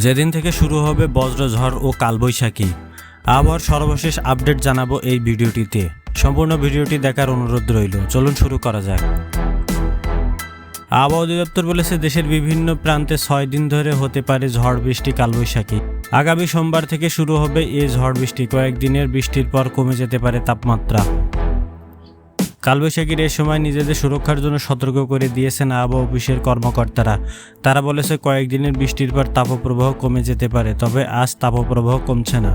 যেদিন থেকে শুরু হবে বজ্রঝড় ও কালবৈশাখী, আবহাওয়ার সর্বশেষ আপডেট জানাবো এই ভিডিওটিতে। সম্পূর্ণ ভিডিওটি দেখার অনুরোধ রইল। চলুন শুরু করা যাক। আবহাওয়া অধিদপ্তর বলেছে, দেশের বিভিন্ন প্রান্তে 6 দিন ধরে হতে পারে ঝড় বৃষ্টি, কালবৈশাখী। আগামী সোমবার থেকে শুরু হবে এই ঝড় বৃষ্টি। কয়েকদিনের বৃষ্টির পর কমে যেতে পারে তাপমাত্রা। কালবৈশাখীর এই সময় নিজেদের সুরক্ষার জন্য সতর্ক করে দিয়েছেন আবহাওয়া অফিসের কর্মকর্তারা। তারা বলেছে, কয়েকদিনের বৃষ্টির পর তাপপ্রবাহ কমে যেতে পারে, তবে আজ তাপপ্রবাহ কমছে না।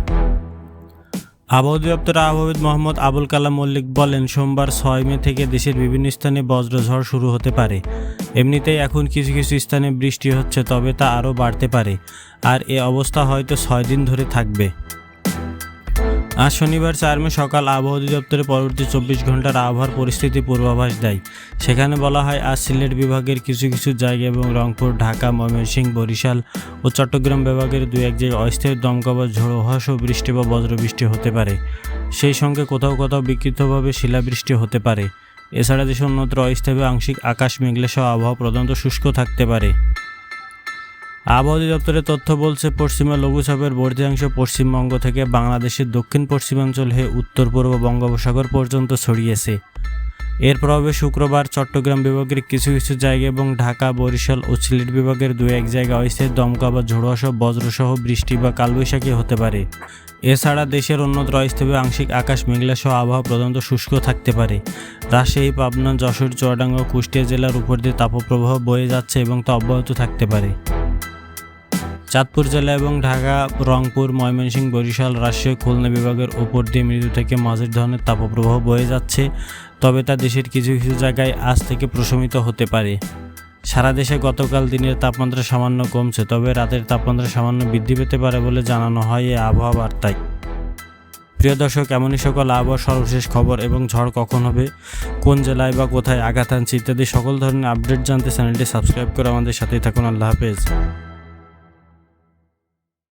আবহাওয়া অধিদপ্তরের আবহাওয়াবিদ মোহাম্মদ আবুল কালাম মল্লিক বলেন, সোমবার 6 মে থেকে দেশের বিভিন্ন স্থানে বজ্রঝড় শুরু হতে পারে। এমনিতেই এখন কিছু কিছু স্থানে বৃষ্টি হচ্ছে, তবে তা আরও বাড়তে পারে। আর এ অবস্থা হয়তো 6 দিন ধরে থাকবে। আজ শনিবার 4 মে সকাল আবহাওয়া অধিদপ্তরের পরবর্তী 24 ঘন্টার আবহাওয়ার পরিস্থিতি পূর্বাভাস দেয়। সেখানে বলা হয়, আজ সিলেট বিভাগের কিছু কিছু জায়গা এবং রংপুর, ঢাকা, ময়মনসিংহ, বরিশাল ও চট্টগ্রাম বিভাগের 2-1 জায়গায় অস্থায়ী দমকা বা ঝোড়ো হাওয়া সহ বৃষ্টি বা বজ্রবৃষ্টি হতে পারে। সেই সঙ্গে কোথাও কোথাও বিক্ষিপ্তভাবে শিলাবৃষ্টি হতে পারে। এছাড়া দেশের অন্যত্র অস্থায়ী আংশিক আকাশ মেঘলা সহ আবহাওয়া প্রধানত শুষ্ক থাকতে পারে। আবহাওয়া অধিদপ্তরের তথ্য বলছে, পশ্চিমা লঘুচাপের বর্ধিতাংশ পশ্চিমবঙ্গ থেকে বাংলাদেশের দক্ষিণ পশ্চিমাঞ্চল হয়ে উত্তর পূর্ব বঙ্গোপসাগর পর্যন্ত ছড়িয়েছে। এর প্রভাবে শুক্রবার চট্টগ্রাম বিভাগের কিছু কিছু জায়গা এবং ঢাকা, বরিশাল ও সিলেট বিভাগের 2-1 জায়গায় অস্থায়ী দমকা বা ঝোড়ো সহ বজ্রসহ বৃষ্টি বা কালবৈশাখী হতে পারে। এছাড়া দেশের অন্যত্র অস্থায়ী আংশিক আকাশ মেঘলা সহ আবহাওয়া প্রধানত শুষ্ক থাকতে পারে। রাজশাহী, পাবনা, যশোর, চুয়াডাঙ্গা ও কুষ্টিয়া জেলার উপর দিয়ে তাপপ্রবাহ বয়ে যাচ্ছে এবং তা অব্যাহত থাকতে পারে। চাঁদপুর জেলা এবং ঢাকা, রংপুর, ময়মনসিংহ, বরিশাল, রাজশাহী, খুলনা বিভাগের উপর দিয়ে মৃদু থেকে মাঝারি ধরনের তাপপ্রবাহ বয়ে যাচ্ছে, তবে তা দেশের কিছু কিছু জায়গায় আজ থেকে প্রশমিত হতে পারে। সারা দেশে গতকাল দিনের তাপমাত্রা সামান্য কমছে, তবে রাতের তাপমাত্রা সামান্য বৃদ্ধি পেতে পারে বলে জানানো হয় এই আবহাওয়া বার্তায়। প্রিয় দর্শক, এমনই সকল আবহাওয়ার সর্বশেষ খবর এবং ঝড় কখন হবে, কোন জেলায় বা কোথায় আঘাত আনছে ইত্যাদি সকল ধরনের আপডেট জানতে চ্যানেলটি সাবস্ক্রাইব করে আমাদের সাথেই থাকুন। আল্লাহ হাফেজ।